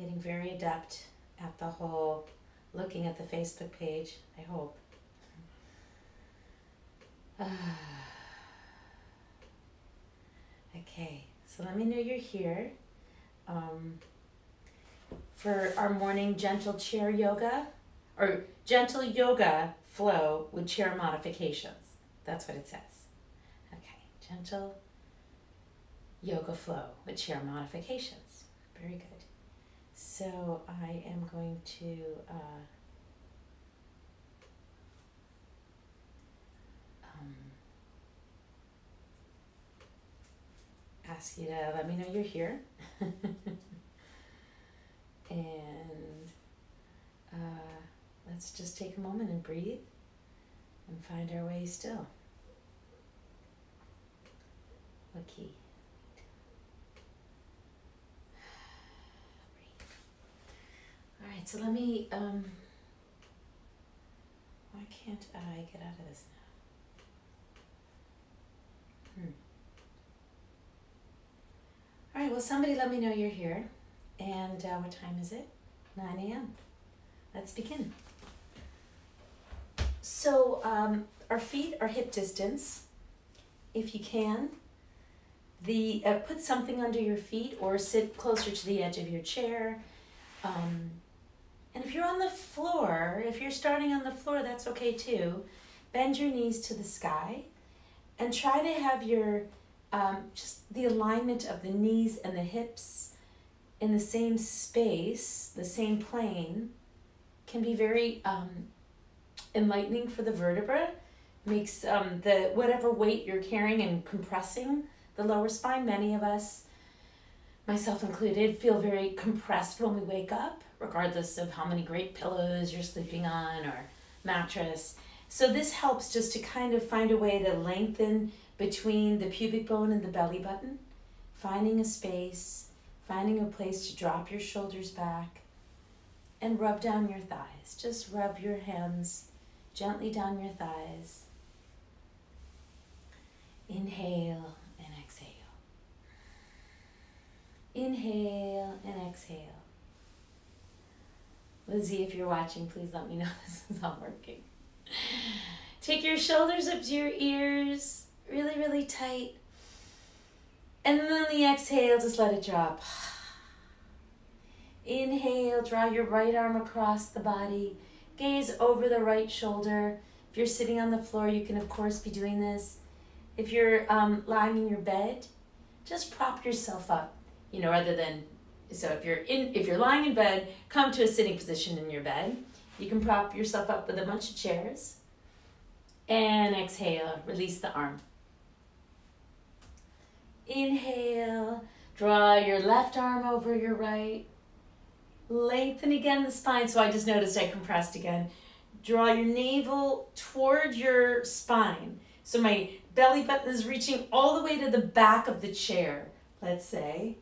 getting very adept at the whole looking at the Facebook page, I hope. Okay, so let me know you're here for our morning gentle chair yoga, or gentle yoga flow with chair modifications. That's what it says. Okay, gentle yoga flow with chair modifications. Very good. So I am going to ask you to let me know you're here. And let's just take a moment and breathe and find our way still. Okay. All right, so let me, why can't I get out of this now? All right, well, somebody let me know you're here. And what time is it? 9 a.m. Let's begin. So our feet are hip distance. If you can, put something under your feet or sit closer to the edge of your chair. And if you're on the floor, if you're starting on the floor, that's okay too. Bend your knees to the sky and try to have your, just the alignment of the knees and the hips in the same space, the same plane, can be very enlightening for the vertebra. Makes the whatever weight you're carrying and compressing the lower spine. Many of us, myself included, feel very compressed when we wake up, regardless of how many great pillows you're sleeping on or mattress. So this helps just to kind of find a way to lengthen between the pubic bone and the belly button, finding a space, finding a place to drop your shoulders back and rub down your thighs. Just rub your hands gently down your thighs. Inhale and exhale. Inhale and exhale. Lizzie, if you're watching, please let me know this is all working. Take your shoulders up to your ears, really, really tight. And then the exhale, just let it drop. Inhale, draw your right arm across the body. Gaze over the right shoulder. If you're sitting on the floor, you can of course be doing this. If you're lying in your bed, just prop yourself up. You know, rather than, so if you're lying in bed, come to a sitting position in your bed. You can prop yourself up with a bunch of chairs. And exhale, release the arm. Inhale, draw your left arm over your right. Lengthen again the spine. So I just noticed I compressed again. Draw your navel toward your spine. So my belly button is reaching all the way to the back of the chair, let's say.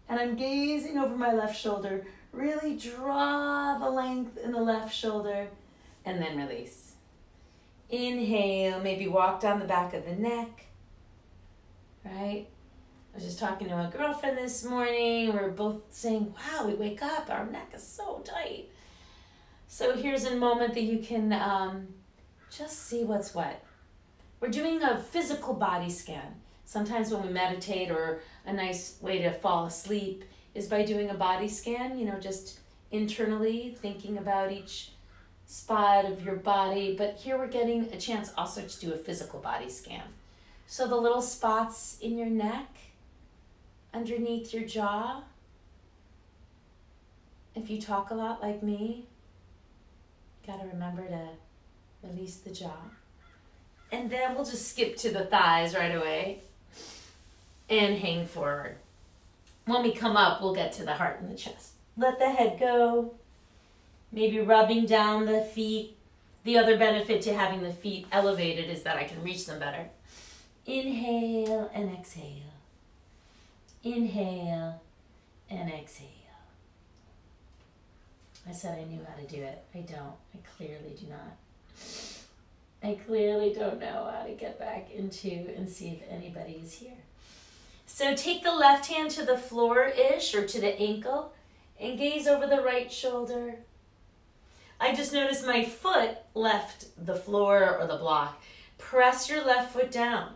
And I'm gazing over my left shoulder. Really draw the length in the left shoulder and then release. Inhale, maybe walk down the back of the neck, right? I was just talking to a girlfriend this morning. We're both saying, wow, we wake up, our neck is so tight. So here's a moment that you can just see what's what. We're doing a physical body scan. Sometimes when we meditate, or a nice way to fall asleep is by doing a body scan, you know, just internally thinking about each spot of your body. But here we're getting a chance also to do a physical body scan. So the little spots in your neck, underneath your jaw. If you talk a lot like me, you gotta remember to release the jaw. And then we'll just skip to the thighs right away and hang forward. When we come up, we'll get to the heart and the chest. Let the head go. Maybe rubbing down the feet. The other benefit to having the feet elevated is that I can reach them better. Inhale and exhale. Inhale and exhale. I said I knew how to do it. I don't. I clearly do not. I clearly don't know how to get back into and see if anybody is here. So take the left hand to the floor-ish or to the ankle and gaze over the right shoulder. I just noticed my foot left the floor or the block. Press your left foot down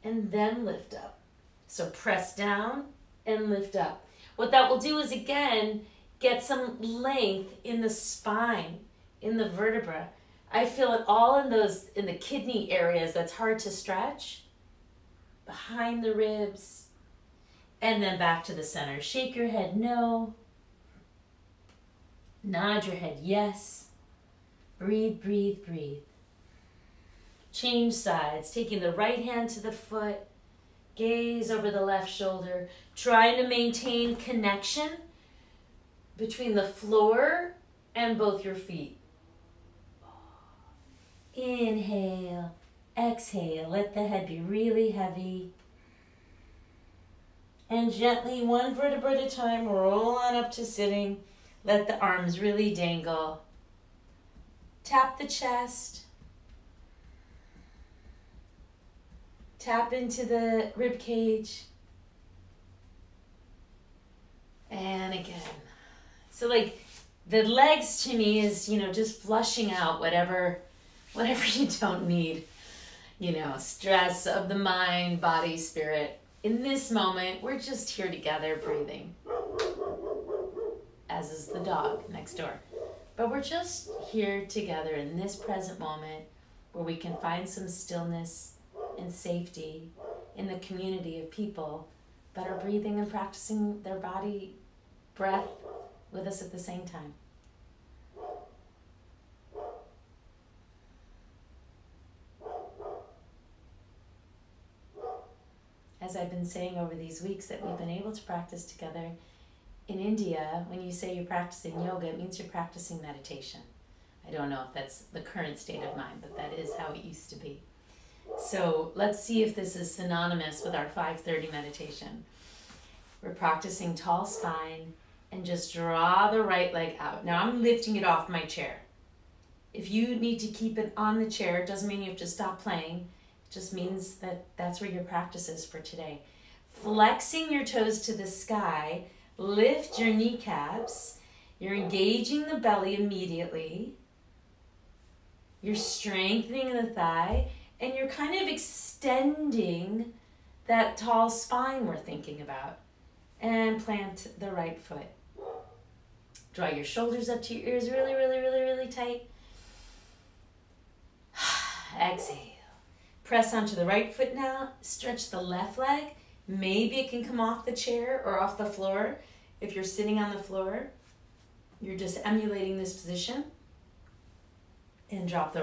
and then lift up. So press down and lift up. What that will do is, again, get some length in the spine, in the vertebra. I feel it all in the kidney areas that's hard to stretch, behind the ribs, and then back to the center. Shake your head no. Nod your head yes. Breathe, breathe, breathe. Change sides, taking the right hand to the foot, gaze over the left shoulder, trying to maintain connection between the floor and both your feet. Inhale, exhale, let the head be really heavy. And gently, one vertebra at a time, roll on up to sitting. Let the arms really dangle. Tap the chest. Tap into the rib cage. And again. So like the legs to me is, just flushing out whatever you don't need. Stress of the mind, body, spirit. In this moment, we're just here together breathing. As is the dog next door. But we're just here together in this present moment where we can find some stillness and safety in the community of people that are breathing and practicing their body breath with us at the same time. As I've been saying over these weeks that we've been able to practice together, in India, when you say you're practicing yoga, it means you're practicing meditation. I don't know if that's the current state of mind, but that is how it used to be. So let's see if this is synonymous with our 5:30 meditation. We're practicing tall spine and just draw the right leg out. Now I'm lifting it off my chair. If you need to keep it on the chair, it doesn't mean you have to stop playing. It just means that that's where your practice is for today. Flexing your toes to the sky, lift your kneecaps. You're engaging the belly immediately. You're strengthening the thigh, and you're kind of extending that tall spine we're thinking about. And plant the right foot. Draw your shoulders up to your ears really, really, really, really tight. Exhale. Press onto the right foot now. Stretch the left leg. Maybe it can come off the chair or off the floor. If you're sitting on the floor, you're just emulating this position. And drop the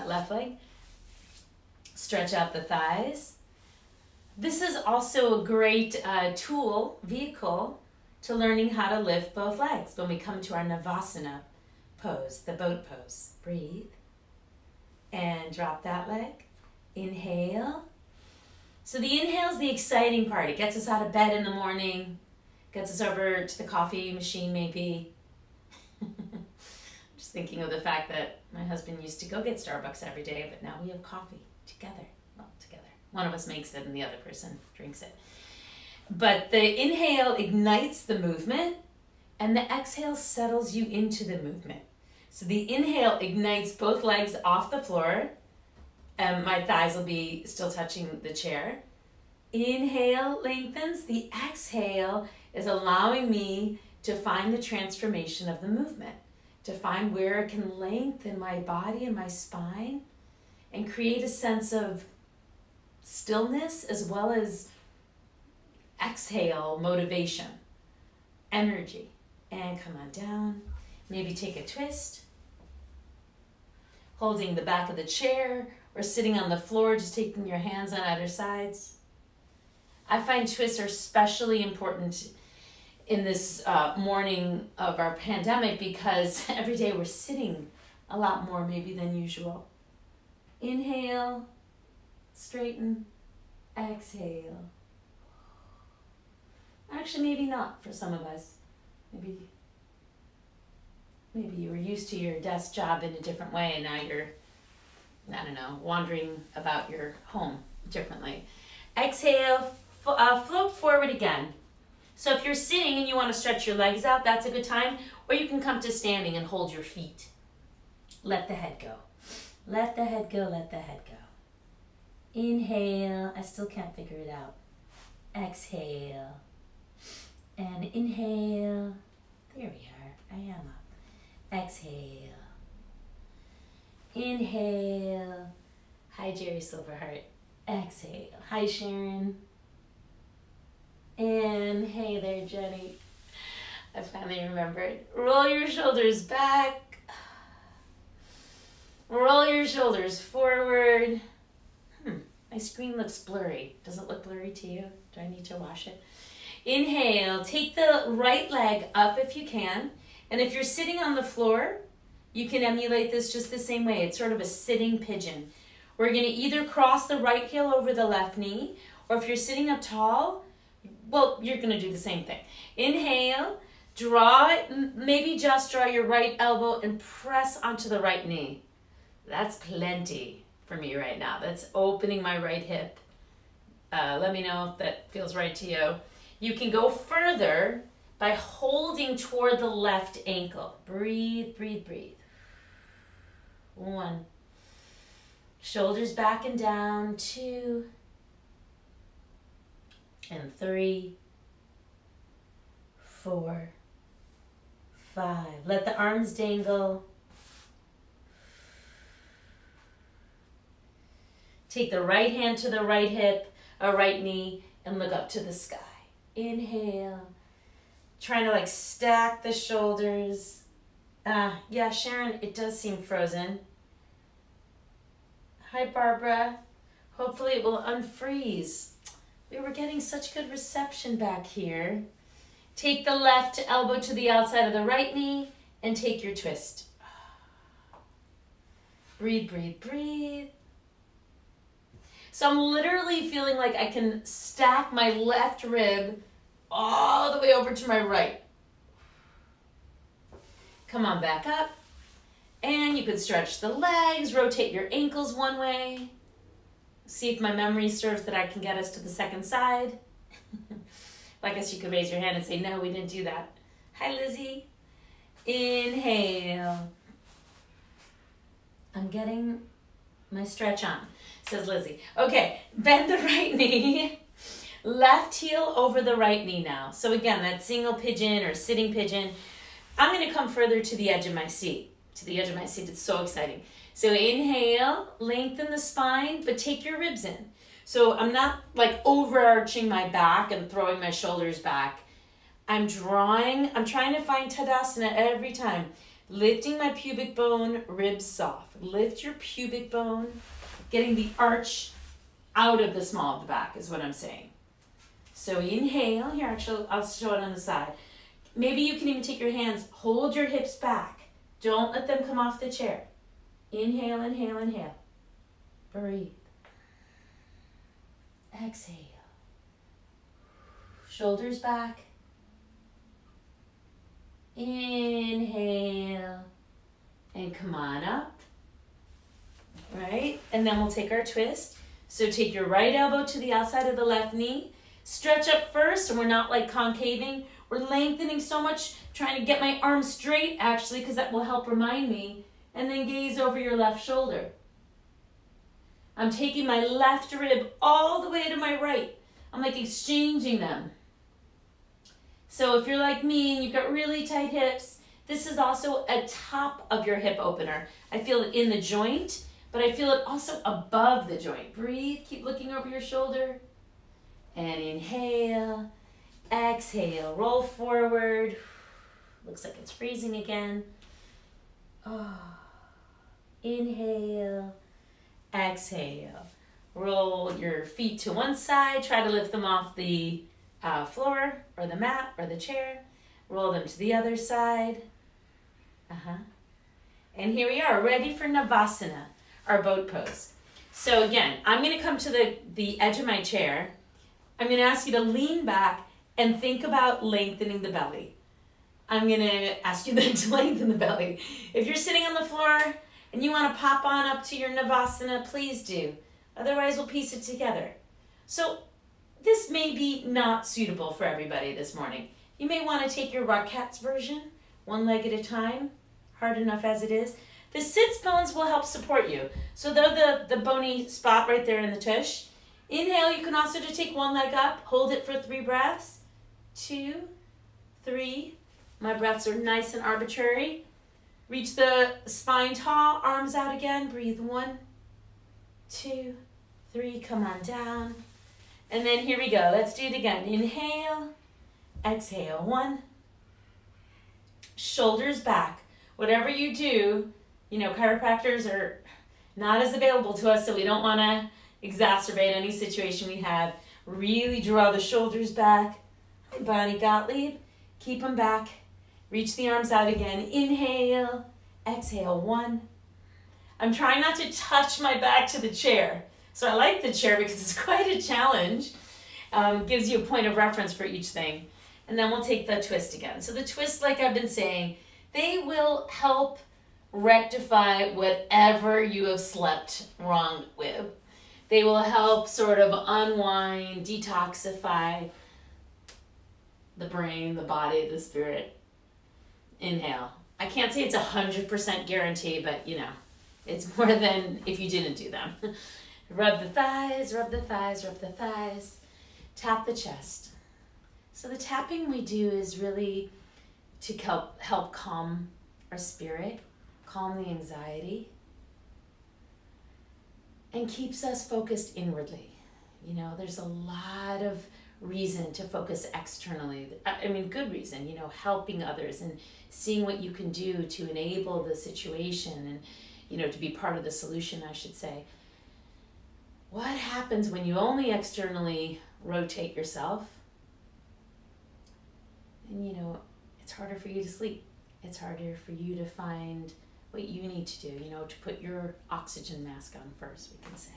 left leg. Stretch out the thighs. This is also a great vehicle to learning how to lift both legs when we come to our Navasana pose, the boat pose. Breathe. And drop that leg. Inhale. So the inhale is the exciting part. It gets us out of bed in the morning, gets us over to the coffee machine maybe. Just thinking of the fact that my husband used to go get Starbucks every day, but now we have coffee together. Well, together. One of us makes it and the other person drinks it. But the inhale ignites the movement and the exhale settles you into the movement. So the inhale ignites both legs off the floor. My thighs will be still touching the chair. Inhale lengthens. The exhale is allowing me to find the transformation of the movement, to find where it can lengthen my body and my spine and create a sense of stillness as well as exhale motivation, energy. And come on down. Maybe take a twist. Holding the back of the chair or sitting on the floor, just taking your hands on either sides. I find twists are especially important in this morning of our pandemic because every day we're sitting a lot more maybe than usual. Inhale, straighten, exhale. Actually, maybe not for some of us. Maybe you were used to your desk job in a different way and now you're, wandering about your home differently. Exhale, float forward again. So if you're sitting and you want to stretch your legs out, that's a good time. Or you can come to standing and hold your feet. Let the head go. Let the head go, let the head go. Inhale, I still can't figure it out. Exhale. And inhale. There we are, I am up. Exhale. Inhale. Hi, Jerry Silverheart. Exhale. Hi, Sharon. And hey there, Jenny. I finally remembered. Roll your shoulders back. Roll your shoulders forward. My screen looks blurry. Does it look blurry to you? Do I need to wash it? Inhale. Take the right leg up if you can. And if you're sitting on the floor, you can emulate this just the same way. It's sort of a sitting pigeon. We're going to either cross the right heel over the left knee, or if you're sitting up tall, well, you're going to do the same thing. Inhale, draw it, maybe just draw your right elbow and press onto the right knee. That's plenty for me right now. That's opening my right hip. Let me know if that feels right to you. You can go further by holding toward the left ankle. Breathe, breathe, breathe. 1. Shoulders back and down. 2. And 3, 4, 5. Let the arms dangle. Take the right hand to the right hip, or right knee, and look up to the sky. Inhale. Trying to like stack the shoulders. Yeah, Sharon, it does seem frozen. Hi, Barbara. Hopefully it will unfreeze. We were getting such good reception back here. Take the left elbow to the outside of the right knee and take your twist. Breathe, breathe, breathe. So I'm literally feeling like I can stack my left rib all the way over to my right. Come on back up. And you could stretch the legs, rotate your ankles one way. See if my memory serves that I can get us to the second side. I guess you could raise your hand and say, no, we didn't do that. Hi, Lizzie. Inhale. I'm getting my stretch on, says Lizzie. Okay, bend the right knee. Left heel over the right knee now. So again, that single pigeon or sitting pigeon. I'm going to come further to the edge of my seat. To the edge of my seat. It's so exciting. So inhale, lengthen the spine, but take your ribs in. So I'm not like overarching my back and throwing my shoulders back. I'm trying to find Tadasana every time. Lifting my pubic bone, ribs soft. Lift your pubic bone, getting the arch out of the small of the back is what I'm saying. So inhale, here actually I'll show it on the side. Maybe you can even take your hands, hold your hips back. Don't let them come off the chair. Inhale, inhale, inhale. Breathe. Exhale. Shoulders back. Inhale. And come on up. Right? And then we'll take our twist. So take your right elbow to the outside of the left knee. Stretch up first, and we're not like concaving. We're lengthening so much, trying to get my arms straight, actually, because that will help remind me. And then gaze over your left shoulder. I'm taking my left rib all the way to my right. I'm like exchanging them. So if you're like me and you've got really tight hips, this is also a top of your hip opener. I feel it in the joint, but I feel it also above the joint. Breathe, keep looking over your shoulder. And inhale. Exhale, roll forward. Looks like it's freezing again. Oh. Inhale, exhale. Roll your feet to one side. Try to lift them off the floor or the mat or the chair. Roll them to the other side. And here we are, ready for Navasana, our boat pose. So again, I'm going to come to the edge of my chair. I'm going to ask you to lean back and think about lengthening the belly. I'm going to ask you then to lengthen the belly. If you're sitting on the floor and you want to pop on up to your Navasana, please do. Otherwise, we'll piece it together. So this may be not suitable for everybody this morning. You may want to take your Rockets version, one leg at a time, hard enough as it is. The sits bones will help support you. So they're the bony spot right there in the tush. Inhale, you can also just take one leg up, hold it for 3 breaths. 2, 3. My breaths are nice and arbitrary. Reach the spine tall, arms out again. Breathe 1, 2, 3. Come on down. And then here we go. Let's do it again. Inhale, exhale. 1. Shoulders back. Whatever you do, you know, chiropractors are not as available to us, so we don't want to exacerbate any situation we have. Really draw the shoulders back. Hi, Bonnie Gottlieb. Keep them back. Reach the arms out again. Inhale, exhale. 1. I'm trying not to touch my back to the chair. So I like the chair because it's quite a challenge. Gives you a point of reference for each thing. And then we'll take the twist again. So the twist, like I've been saying, they will help rectify whatever you have slept wrong with. They will help sort of unwind, detoxify the brain, the body, the spirit. Inhale. I can't say it's 100% guarantee, but you know, it's more than if you didn't do them. Rub the thighs, rub the thighs, rub the thighs. Tap the chest. So the tapping we do is really to help calm our spirit, calm the anxiety, and keeps us focused inwardly. You know, there's a lot of reason to focus externally. I mean, good reason, you know, helping others and seeing what you can do to enable the situation and, you know, to be part of the solution, I should say. What happens when you only externally rotate yourself? And, you know, it's harder for you to sleep. It's harder for you to find what you need to do, you know, to put your oxygen mask on first, we can say.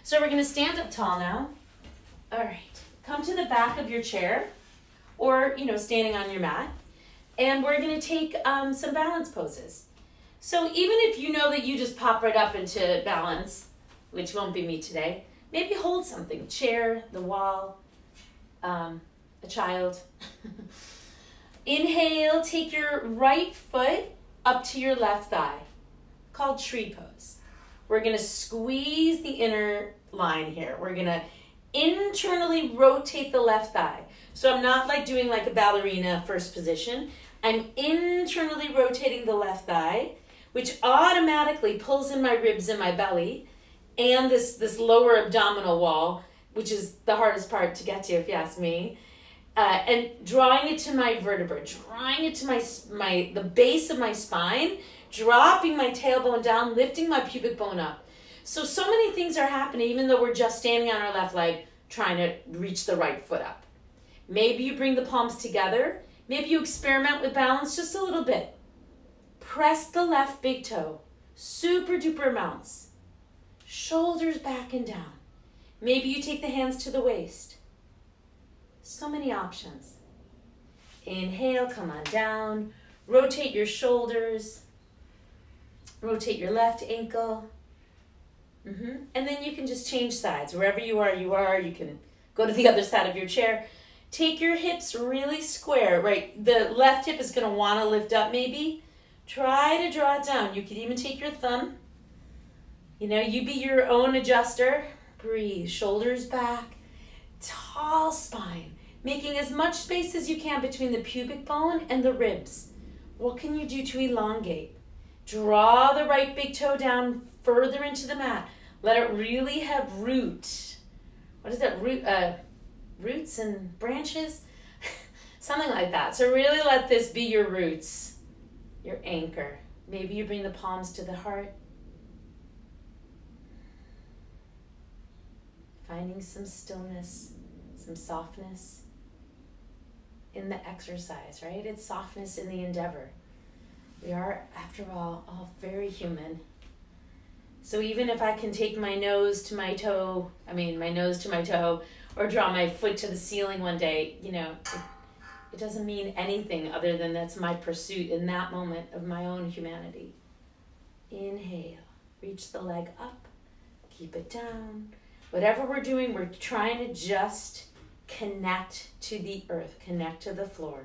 So we're going to stand up tall now. All right. Come to the back of your chair or, you know, standing on your mat. And we're going to take some balance poses. So even if you know that you just pop right up into balance, which won't be me today, maybe hold something, chair, the wall, a child. Inhale, take your right foot up to your left thigh, called tree pose. We're going to squeeze the inner line here. We're going to internally rotate the left thigh. So I'm not like doing like a ballerina first position. I'm internally rotating the left thigh, which automatically pulls in my ribs and my belly and this lower abdominal wall, which is the hardest part to get to if you ask me. And drawing it to my vertebra, drawing it to the base of my spine, dropping my tailbone down, lifting my pubic bone up. So many things are happening even though we're just standing on our left leg trying to reach the right foot up. Maybe you bring the palms together. Maybe you experiment with balance just a little bit. Press the left big toe, super duper amounts. Shoulders back and down. Maybe you take the hands to the waist. So many options. Inhale, come on down. Rotate your shoulders. Rotate your left ankle. And then you can just change sides. Wherever you are. You can go to the other side of your chair. Take your hips really square, right? The left hip is going to want to lift up maybe. Try to draw it down. You could even take your thumb. You know, you be your own adjuster. Breathe. Shoulders back. Tall spine. Making as much space as you can between the pubic bone and the ribs. What can you do to elongate? Draw the right big toe down further into the mat. Let it really have root. What is that? Roots and branches? Something like that. So really let this be your roots, your anchor. Maybe you bring the palms to the heart. Finding some stillness, some softness in the exercise, right? It's softness in the endeavor. We are, after all very human. So even if I can take my nose to my toe, or draw my foot to the ceiling one day, you know, it doesn't mean anything other than that's my pursuit in that moment of my own humanity. Inhale, reach the leg up, keep it down. Whatever we're doing, we're trying to just connect to the earth, connect to the floor.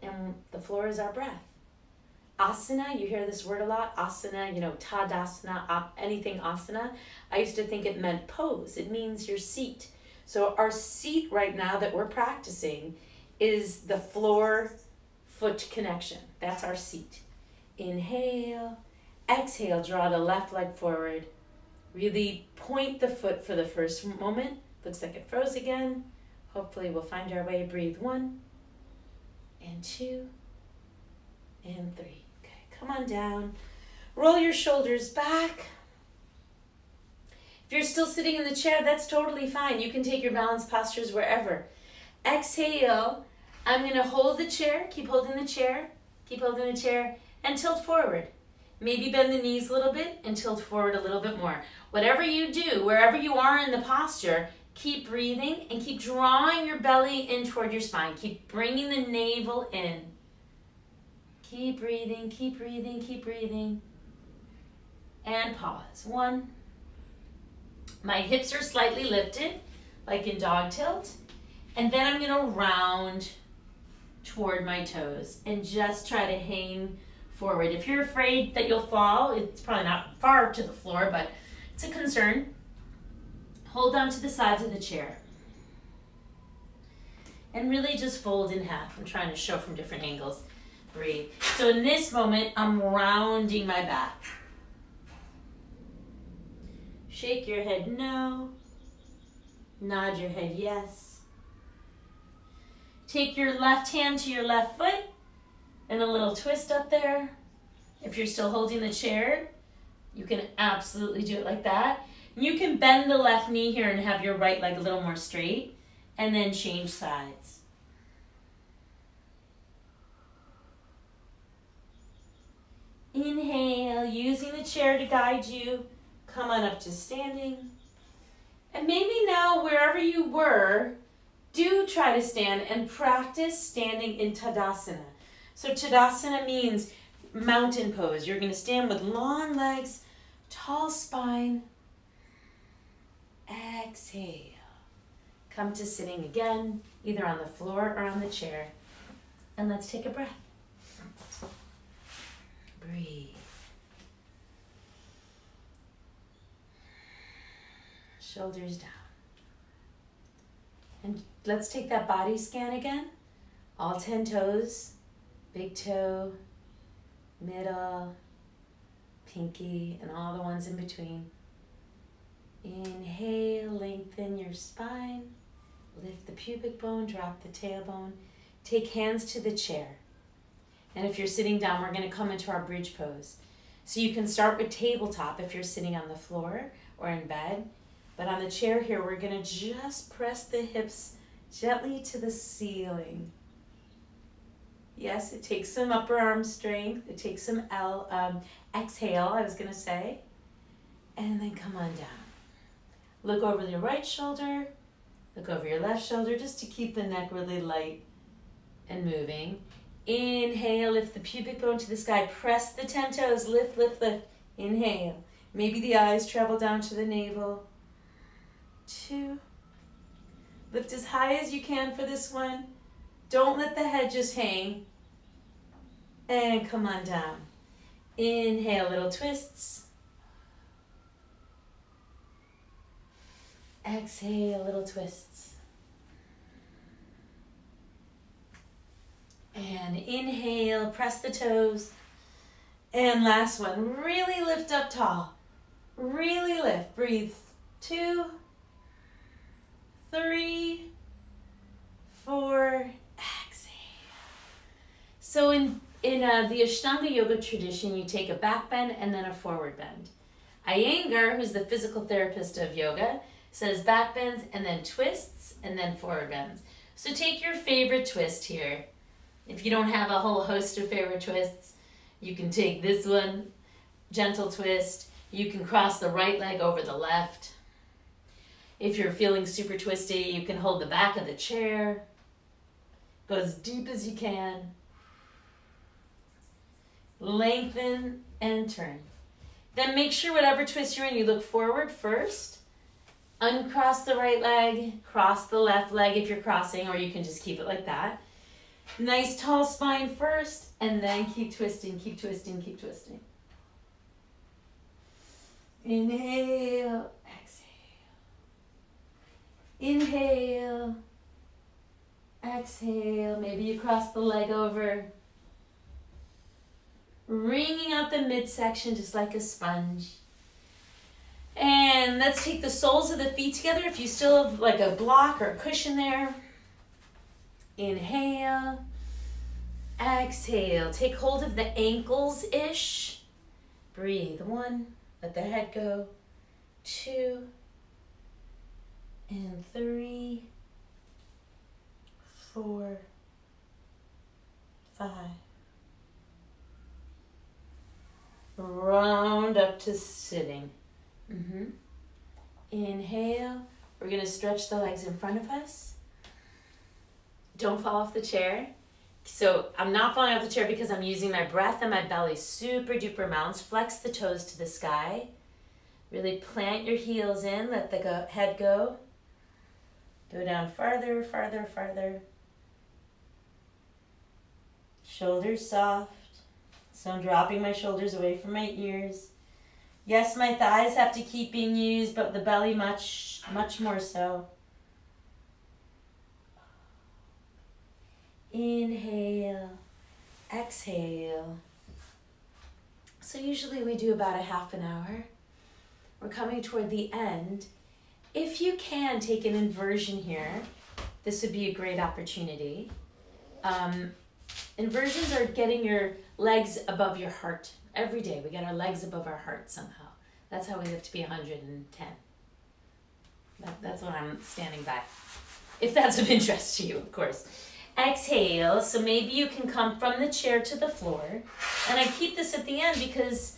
And the floor is our breath. Asana, you hear this word a lot, asana, Tadasana, anything asana. I used to think it meant pose. It means your seat. So our seat right now that we're practicing is the floor-foot connection. That's our seat. Inhale, exhale, draw the left leg forward. Really point the foot for the first moment. Looks like it froze again. Hopefully we'll find our way. Breathe 1 and 2 and 3. Okay, come on down. Roll your shoulders back. If you're still sitting in the chair, that's totally fine. You can take your balanced postures wherever. Exhale. I'm going to hold the chair. Keep holding the chair. Keep holding the chair. And tilt forward. Maybe bend the knees a little bit and tilt forward a little bit more. Whatever you do, wherever you are in the posture, keep breathing and keep drawing your belly in toward your spine. Keep bringing the navel in. Keep breathing, keep breathing, keep breathing. And pause. 1. My hips are slightly lifted, like in dog tilt. And then I'm going to round toward my toes and just try to hang forward. If you're afraid that you'll fall, it's probably not far to the floor, but it's a concern. Hold on to the sides of the chair. And really just fold in half. I'm trying to show from different angles. Breathe. So in this moment, I'm rounding my back. Shake your head no. Nod your head yes. Take your left hand to your left foot and a little twist up there. If you're still holding the chair, you can absolutely do it like that. You can bend the left knee here and have your right leg a little more straight and then change sides. Inhale, using the chair to guide you. Come on up to standing. And maybe now, wherever you were, do try to stand and practice standing in Tadasana. So Tadasana means mountain pose. You're going to stand with long legs, tall spine. Exhale. Come to sitting again, either on the floor or on the chair. And let's take a breath. Breathe. Shoulders down. And let's take that body scan again. All 10 toes, big toe, middle, pinky, and all the ones in between. Inhale, lengthen your spine. Lift the pubic bone, drop the tailbone. Take hands to the chair. And if you're sitting down, we're going to come into our bridge pose. So you can start with tabletop if you're sitting on the floor or in bed. But on the chair here, we're going to just press the hips gently to the ceiling. Yes, it takes some upper arm strength. It takes some exhale, I was going to say. And then come on down. Look over your right shoulder. Look over your left shoulder just to keep the neck really light and moving. Inhale, lift the pubic bone to the sky. Press the 10 toes. Lift, lift, lift. Inhale. Maybe the eyes travel down to the navel. 2. Lift as high as you can for this one. Don't let the head just hang. And come on down. Inhale, little twists. Exhale, little twists. And inhale, press the toes. And last one, really lift up tall. Really lift. Breathe. 2, 3, 4, exhale. So in the Ashtanga yoga tradition, you take a back bend and then a forward bend. Iyengar, who's the physical therapist of yoga, says back bends and then twists and then forward bends. So take your favorite twist here. If you don't have a whole host of favorite twists, you can take this one, gentle twist. You can cross the right leg over the left. If you're feeling super twisty, you can hold the back of the chair. Go as deep as you can. Lengthen and turn. Then make sure whatever twist you're in, you look forward first Uncross the right leg, cross the left leg if you're crossing, or you can just keep it like that. Nice tall spine first, and then keep twisting, keep twisting, keep twisting. Inhale, exhale. Inhale, exhale. Maybe you cross the leg over. Wringing out the midsection just like a sponge. And let's take the soles of the feet together. If you still have like a block or a cushion there. Inhale, exhale. Take hold of the ankles-ish. Breathe. 1, let the head go. 2, and 3, 4, 5. Round up to sitting. Inhale. We're going to stretch the legs in front of us. Don't fall off the chair. So I'm not falling off the chair because I'm using my breath and my belly super duper mounts. Flex the toes to the sky. Really plant your heels in. Let the head go. Go down farther, farther, farther. Shoulders soft. So I'm dropping my shoulders away from my ears. Yes, my thighs have to keep being used, but the belly much, much more so. Inhale, exhale. So usually we do about a half an hour. We're coming toward the end. If you can take an inversion here, this would be a great opportunity. Inversions are getting your legs above your heart. Every day we get our legs above our heart somehow. That's how we live to be 110. That's what I'm standing by. If that's of interest to you, of course. Exhale, so maybe you can come from the chair to the floor. And I keep this at the end because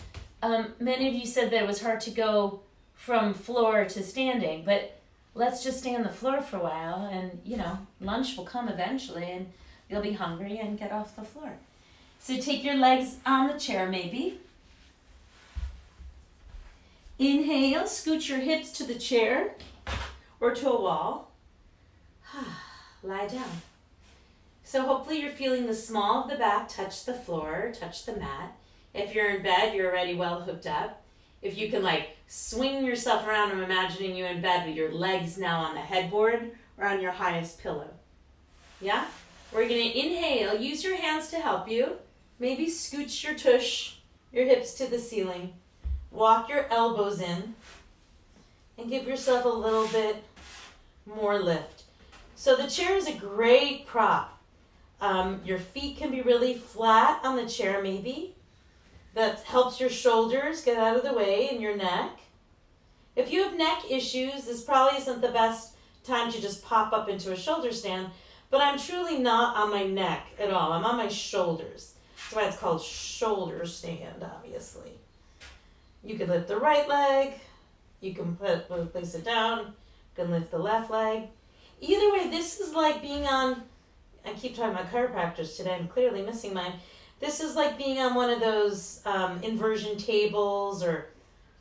many of you said that it was hard to go from floor to standing, but let's just stay on the floor for a while and, you know, lunch will come eventually and you'll be hungry and get off the floor. So take your legs on the chair maybe. Inhale, scoot your hips to the chair or to a wall. Lie down. So hopefully you're feeling the small of the back touch the floor, touch the mat. If you're in bed, you're already well hooked up. If you can like swing yourself around, I'm imagining you in bed with your legs now on the headboard or on your highest pillow. Yeah? We're gonna inhale, use your hands to help you. Maybe scooch your tush, your hips to the ceiling. Walk your elbows in and give yourself a little bit more lift. So the chair is a great prop. Your feet can be really flat on the chair maybe. That helps your shoulders get out of the way and your neck. If you have neck issues, this probably isn't the best time to just pop up into a shoulder stand, but I'm truly not on my neck at all. I'm on my shoulders. That's why it's called shoulder stand, obviously. You can lift the right leg. You can place it down. You can lift the left leg. Either way, this is like being on, I keep talking about chiropractors today. I'm clearly missing mine. This is like being on one of those inversion tables or,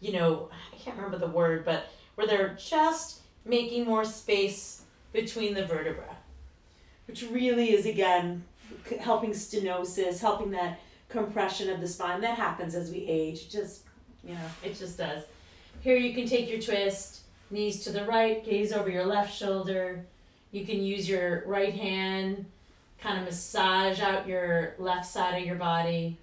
you know, I can't remember the word, but where they're just making more space between the vertebrae, which really is, again, helping stenosis, helping that compression of the spine. That happens as we age. Just, you know, it just does. Here you can take your twist, knees to the right, gaze over your left shoulder. You can use your right hand, kind of massage out your left side of your body.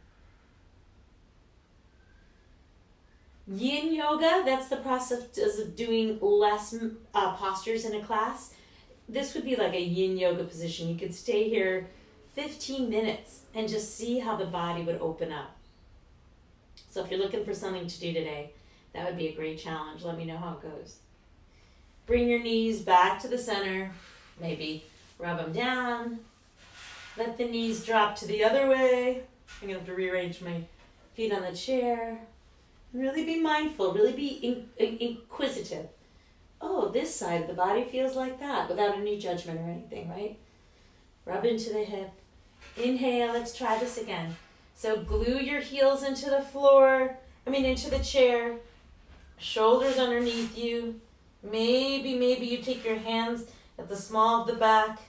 Yin Yoga, that's the process of doing less postures in a class. This would be like a Yin Yoga position. You could stay here 15 minutes and just see how the body would open up. So if you're looking for something to do today, that would be a great challenge. Let me know how it goes. Bring your knees back to the center. Maybe rub them down. Let the knees drop to the other way. I'm going to have to rearrange my feet on the chair. Really be mindful. Really be inquisitive. Oh, this side of the body feels like that without any judgment or anything, right? Rub into the hip. Inhale. Let's try this again. So glue your heels into the floor. Into the chair. Shoulders underneath you. Maybe you take your hands at the small of the back.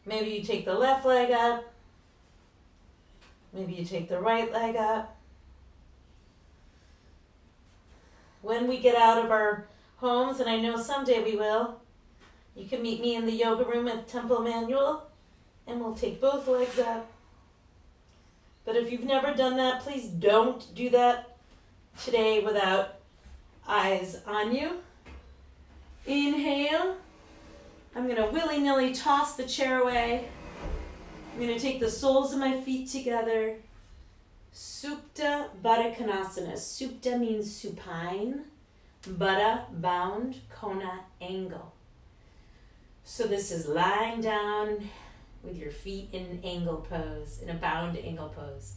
Maybe you take the left leg up. Maybe you take the right leg up. When we get out of our homes, and I know someday we will, you can meet me in the yoga room at Temple Manual, and we'll take both legs up. But if you've never done that, please don't do that today without eyes on you. Inhale. I'm going to willy-nilly toss the chair away. I'm going to take the soles of my feet together. Supta Baddha Konasana. Supta means supine. Baddha, bound. Kona, angle. So this is lying down with your feet in an angle pose, in a bound angle pose.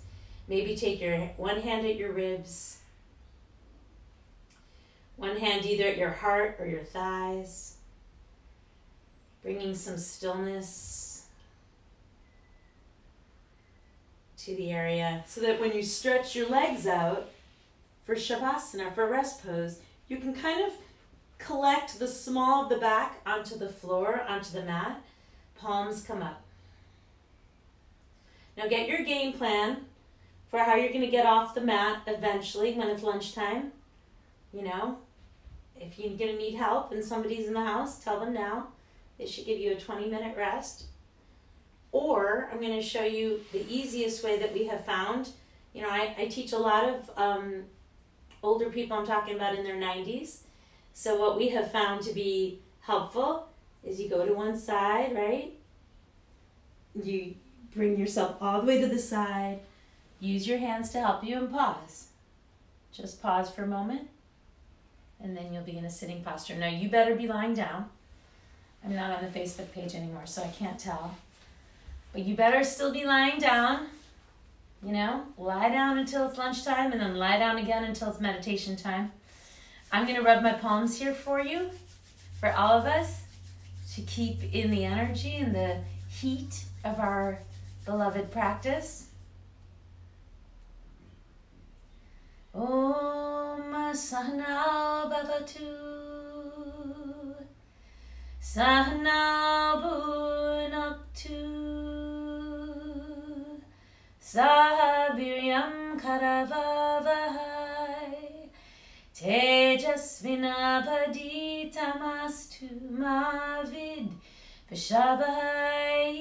Maybe take your one hand at your ribs. One hand either at your heart or your thighs. Bringing some stillness to the area so that when you stretch your legs out for Shavasana, for rest pose, you can kind of collect the small of the back onto the floor, onto the mat. Palms come up. Now get your game plan for how you're going to get off the mat eventually when it's lunchtime. You know, if you're going to need help and somebody's in the house, tell them now. They should give you a 20-minute rest. Or I'm going to show you the easiest way that we have found. You know, I teach a lot of older people, I'm talking about in their 90s. So what we have found to be helpful is you go to one side, right? You bring yourself all the way to the side. Use your hands to help you and pause. Just pause for a moment. And then you'll be in a sitting posture. Now you better be lying down. I'm not on the Facebook page anymore, so I can't tell. But you better still be lying down. You know, lie down until it's lunchtime and then lie down again until it's meditation time. I'm going to rub my palms here for you, for all of us, to keep in the energy and the heat of our beloved practice. Om Sahana Bhavatu Sahana Bhunaktu Sahaviryam Karavavahai Tejasvinabhaditamastu Mavid Vishabhai.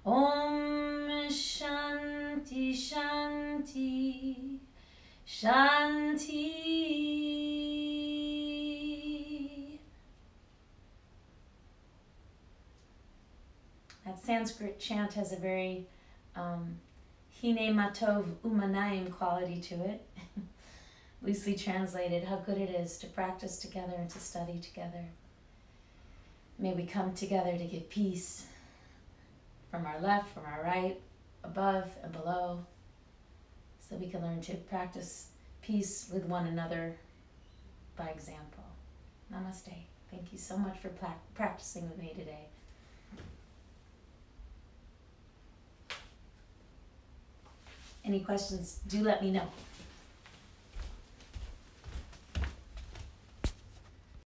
Om Shanti Shanti Shanti. That Sanskrit chant has a very Hine Matov Umanayim quality to it. Loosely translated, how good it is to practice together and to study together. May we come together to give peace from our left, from our right, above and below, so that we can learn to practice peace with one another by example. Namaste. Thank you so much for practicing with me today. Any questions, do let me know.